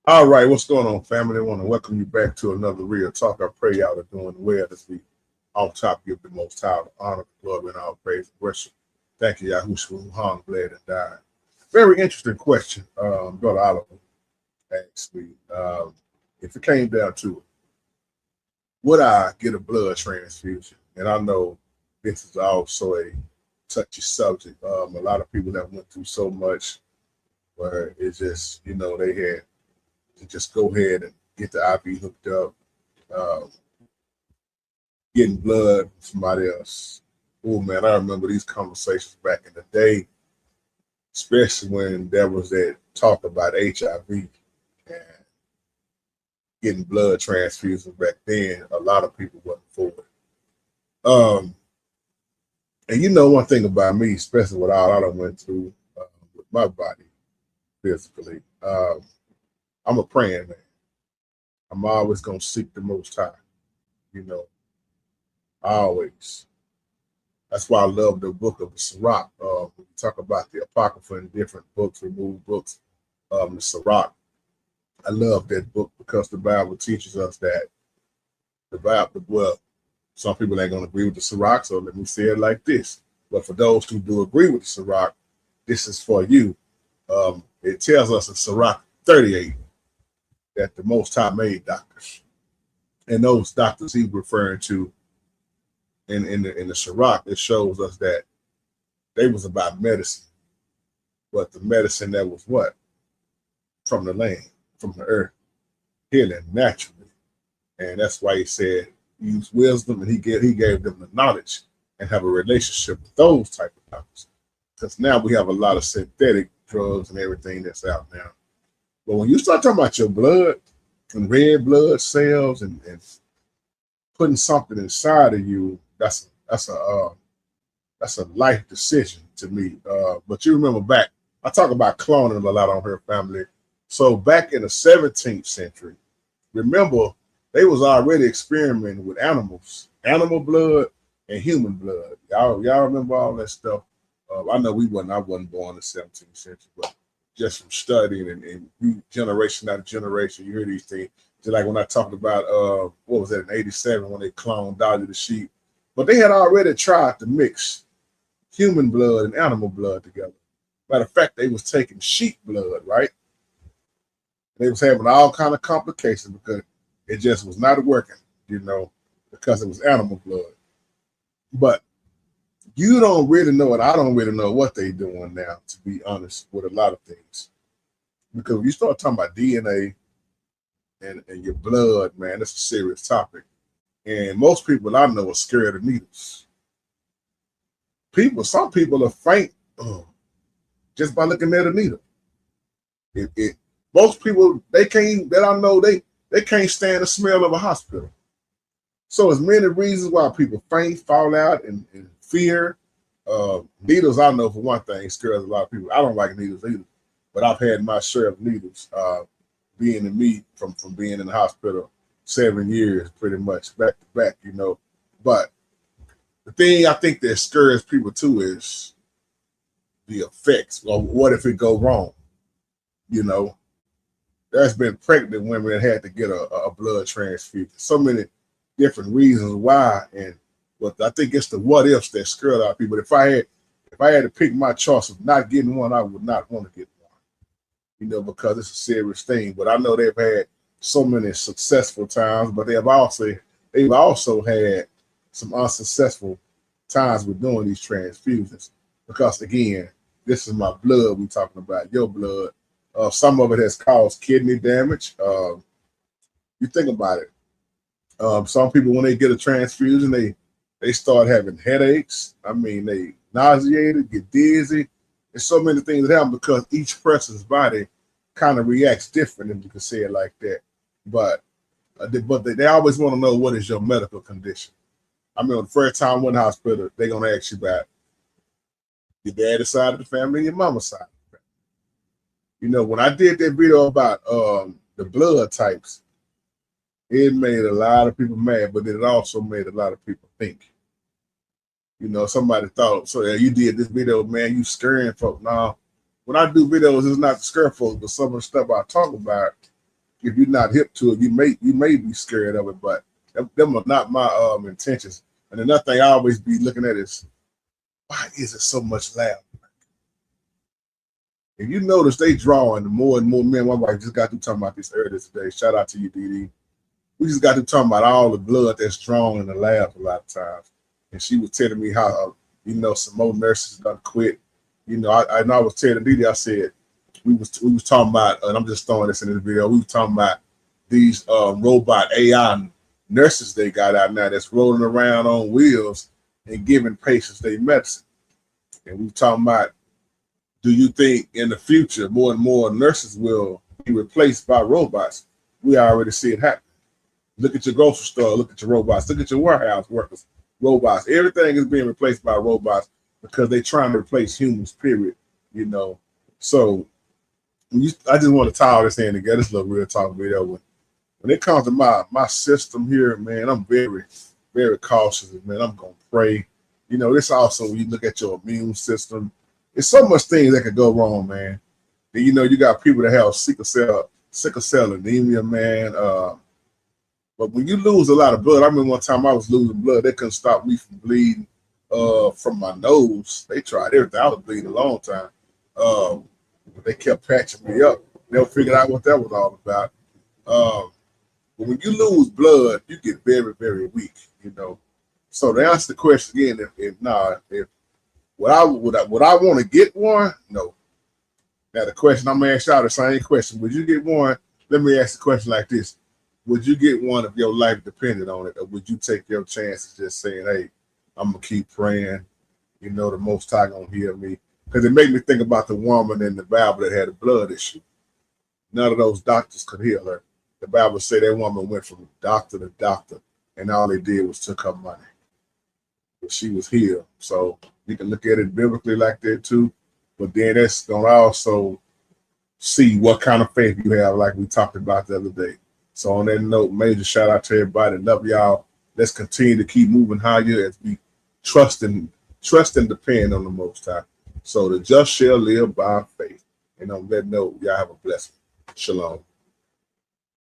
All right, what's going on, family? I want to welcome you back to another Real Talk. I pray y'all are doing well this week. Off top, give the most high the honor, the glory, and all praise and worship. Thank you, Yahushua, who hung, bled, and died. Very interesting question, Brother Oliver asked me. If it came down to it, would I get a blood transfusion? And I know this is also a touchy subject. A lot of people that went through so much where it's just, they had to just go ahead and get the IV hooked up, uh, getting blood from somebody else. Oh man, I remember these conversations back in the day, especially when there was that talk about HIV and getting blood transfusions back then. A lot of people wasn't for it. Um, and one thing about me, especially with all I done went through with my body physically, I'm a praying man. I'm always gonna seek the Most High. You know, always. That's why I love the book of the Sirach. When we talk about the Apocrypha and different books, removed books, the Sirach. I love that book because the Bible teaches us that the Bible, well, some people ain't going to agree with the Sirach, so let me say it like this. But for those who do agree with the Sirach, this is for you. It tells us in Sirach 38 that the Most High made doctors. And those doctors he's referring to in the Sirach, it shows us that they was about medicine, but the medicine that was what? From the land, from the earth, healing naturally. And that's why he said use wisdom, and he gave them the knowledge and have a relationship with those type of doctors. Because now we have a lot of synthetic drugs and everything that's out now. But when you start talking about your blood and red blood cells and putting something inside of you, that's a life decision to me. But you remember back, I talk about cloning a lot on her family. So back in the 17th century, remember they was already experimenting with animals, animal blood and human blood. Y'all remember all that stuff? I know I wasn't born in the 17th century, but just from studying and generation after generation, you hear these things. Just like when I talked about what was that in '87 when they cloned Dolly the sheep, but they had already tried to mix human blood and animal blood together. Matter of fact, they was taking sheep blood, right? They was having all kind of complications because it just was not working, because it was animal blood. But you don't really know it. I don't really know what they doing now, to be honest, with a lot of things. Because when you start talking about DNA and your blood, man, that's a serious topic. And most people I know are scared of needles. Some people are faint just by looking at a needle. Most people they can't stand the smell of a hospital. So there's many reasons why people faint, fall out, and fear. Needles, I know for one thing, scares a lot of people. I don't like needles either, but I've had my share of needles. Being in me from being in the hospital 7 years, pretty much back to back, But the thing I think that scares people too is the effects. Or what if it go wrong? There's been pregnant women that had to get a blood transfusion. So many different reasons why, but I think it's the what ifs that scare a lot of people. If I had to pick my choice of not getting one, I would not want to get one, because it's a serious thing. But I know they've had so many successful times, but they've also had some unsuccessful times with doing these transfusions. Because again, this is my blood we're talking about, your blood. Some of it has caused kidney damage. You think about it. Some people, when they get a transfusion, they start having headaches. I mean, they nauseated, get dizzy. There's so many things that happen because each person's body kind of reacts different, if you can say it like that. But they always want to know what is your medical condition. I mean, the first time I went to the hospital, they're gonna ask you about your daddy's side of the family and your mama's side. When I did that video about the blood types, it made a lot of people mad, but it also made a lot of people think. Somebody thought, so yeah, you did this video, man, you scaring folks. Now, when I do videos, it's not to scare folks, but some of the stuff I talk about, if you're not hip to it, you may be scared of it, but them are not my intentions. And another thing I always be looking at is, why is it so much loud? And you notice they drawing more and more men. My wife just got through talking about this earlier today. Shout out to you, DD. We just got to talking about all the blood that's drawn in the lab a lot of times. And she was telling me how, some more nurses done quit. I was telling DD, I said, we was talking about, and I'm just throwing this in this video, we were talking about these robot AI nurses they got out now that's rolling around on wheels and giving patients their medicine. And we were talking about, do you think in the future more and more nurses will be replaced by robots? We already see it happen. Look at your grocery store, look at your robots, look at your warehouse workers, robots. Everything is being replaced by robots because they're trying to replace humans, period. So I just want to tie all this in together, this little real talk video. When it comes to my system here, man, I'm very, very cautious, man. I'm going to pray. This also, when you look at your immune system, there's so much things that could go wrong, man. And, you got people that have sickle cell anemia, man. But when you lose a lot of blood, I remember one time I was losing blood. They couldn't stop me from bleeding from my nose. They tried everything. I was bleeding a long time. But they kept patching me up. Never figured out what that was all about. But when you lose blood, you get very, very weak, So to answer the question again, if would I want to get one? No. Now the question I'm gonna ask y'all the same question. Would you get one? Let me ask the question like this. Would you get one if your life depended on it? Or would you take your chances just saying, hey, I'm gonna keep praying, the Most High gonna heal me? Because it made me think about the woman in the Bible that had a blood issue. None of those doctors could heal her. The Bible said that woman went from doctor to doctor, and all they did was took her money. But she was healed. So you can look at it biblically like that too. But then that's going to also see what kind of faith you have, like we talked about the other day. So on that note, major shout out to everybody. Love y'all. Let's continue to keep moving higher as we trust and depend on the Most High. So the just shall live by faith. And on that note, y'all have a blessing. Shalom.